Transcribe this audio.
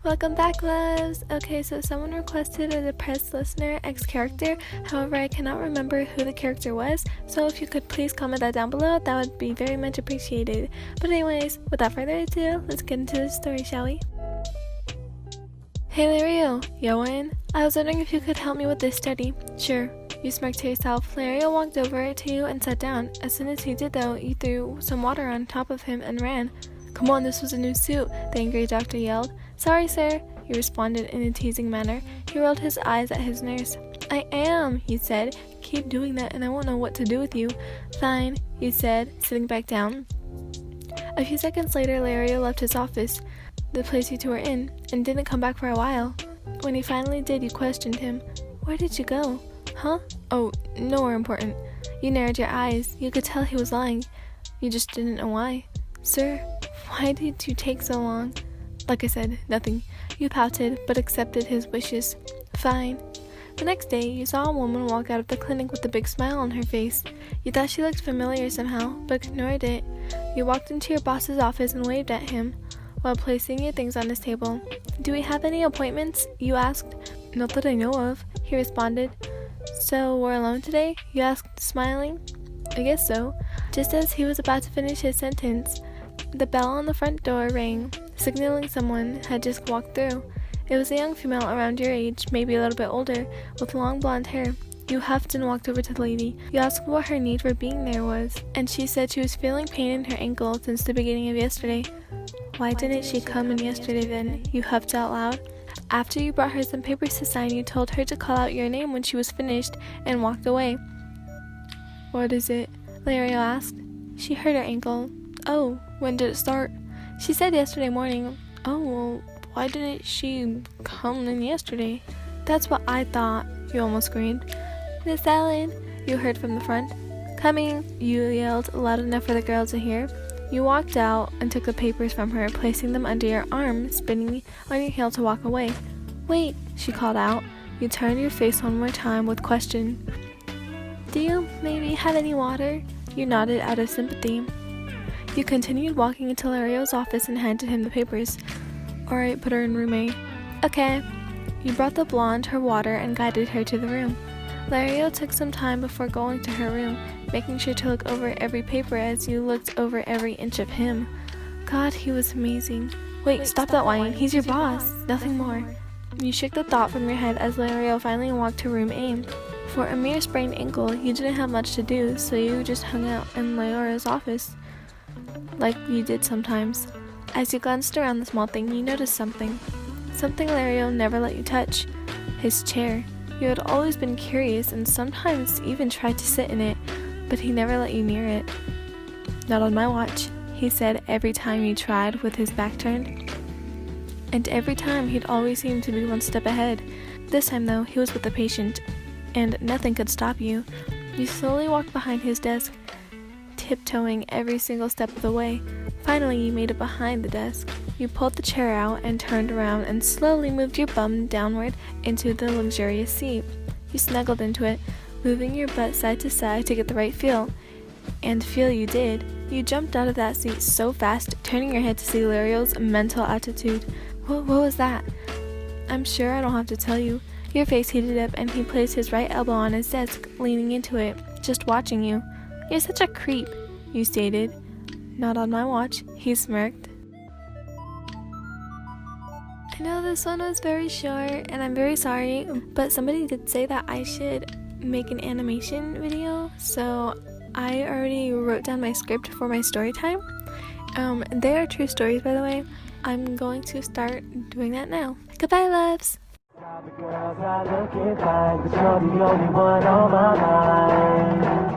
Welcome back, loves! Okay, so someone requested a depressed listener X character. However, I cannot remember who the character was, so if you could please comment that down below, that would be very much appreciated. But anyways, without further ado, let's get into the story, shall we? Hey Leorio, Yoan, I was wondering if you could help me with this study. Sure. You smirked to yourself. Leorio walked over to you and sat down. As soon as he did though, you threw some water on top of him and ran. Come on, this was a new suit, the angry doctor yelled. Sorry, sir, he responded in a teasing manner. He rolled his eyes at his nurse. I am, he said. Keep doing that and I won't know what to do with you. Fine, he said, sitting back down. A few seconds later, Leorio left his office, the place you two were in, and didn't come back for a while. When he finally did, you questioned him. Where did you go? Huh? Oh, nowhere important. You narrowed your eyes. You could tell he was lying. You just didn't know why. Sir, why did you take so long? Like I said, nothing. You pouted, but accepted his wishes. Fine. The next day, you saw a woman walk out of the clinic with a big smile on her face. You thought she looked familiar somehow, but ignored it. You walked into your boss's office and waved at him, while placing your things on his table. Do we have any appointments? You asked. Not that I know of, he responded. So, we're alone today? You asked, smiling. I guess so. Just as he was about to finish his sentence, the bell on the front door rang, signaling someone had just walked through. It was a young female around your age, maybe a little bit older, with long blonde hair. You huffed and walked over to the lady. You asked what her need for being there was, and she said she was feeling pain in her ankle since the beginning of yesterday. Why didn't she come in yesterday then? You huffed out loud. After you brought her some papers to sign, you told her to call out your name when she was finished and walked away. What is it? Leorio asked. She hurt her ankle. Oh, when did it start? She said yesterday morning. Oh, well, why didn't she come in yesterday? That's what I thought, you almost screamed. Miss Ellen, you heard from the front. Coming, you yelled loud enough for the girl to hear. You walked out and took the papers from her, placing them under your arm, spinning on your heel to walk away. Wait, she called out. You turned your face one more time with question. Do you maybe have any water? You nodded out of sympathy. You continued walking into Leorio's office and handed him the papers. Alright, put her in room A. Okay. You brought the blonde her water and guided her to the room. Leorio took some time before going to her room, making sure to look over every paper as you looked over every inch of him. God, he was amazing. Wait, stop that whining. He's your boss. Nothing more. You shook the thought from your head as Leorio finally walked to room A. For a mere sprained ankle, you didn't have much to do, so you just hung out in Leorio's office, like you did sometimes. As you glanced around the small thing, you noticed something. Something Leorio never let you touch. His chair. You had always been curious and sometimes even tried to sit in it, but he never let you near it. Not on my watch, he said every time you tried with his back turned. And every time he'd always seemed to be one step ahead. This time though, he was with the patient, and nothing could stop you. You slowly walked behind his desk, tiptoeing every single step of the way. Finally, you made it behind the desk. You pulled the chair out and turned around and slowly moved your bum downward into the luxurious seat. You snuggled into it, moving your butt side to side to get the right feel. And feel you did. You jumped out of that seat so fast, turning your head to see Leorio's mental attitude. What was that? I'm sure I don't have to tell you. Your face heated up and he placed his right elbow on his desk, leaning into it, just watching you. You're such a creep, you stated. Not on my watch, he smirked. I know this one was very short and I'm very sorry, but somebody did say that I should make an animation video, so I already wrote down my script for my story time. They are true stories, by the way. I'm going to start doing that now. Goodbye, loves! The girls are looking fine, but you're the only one on my mind.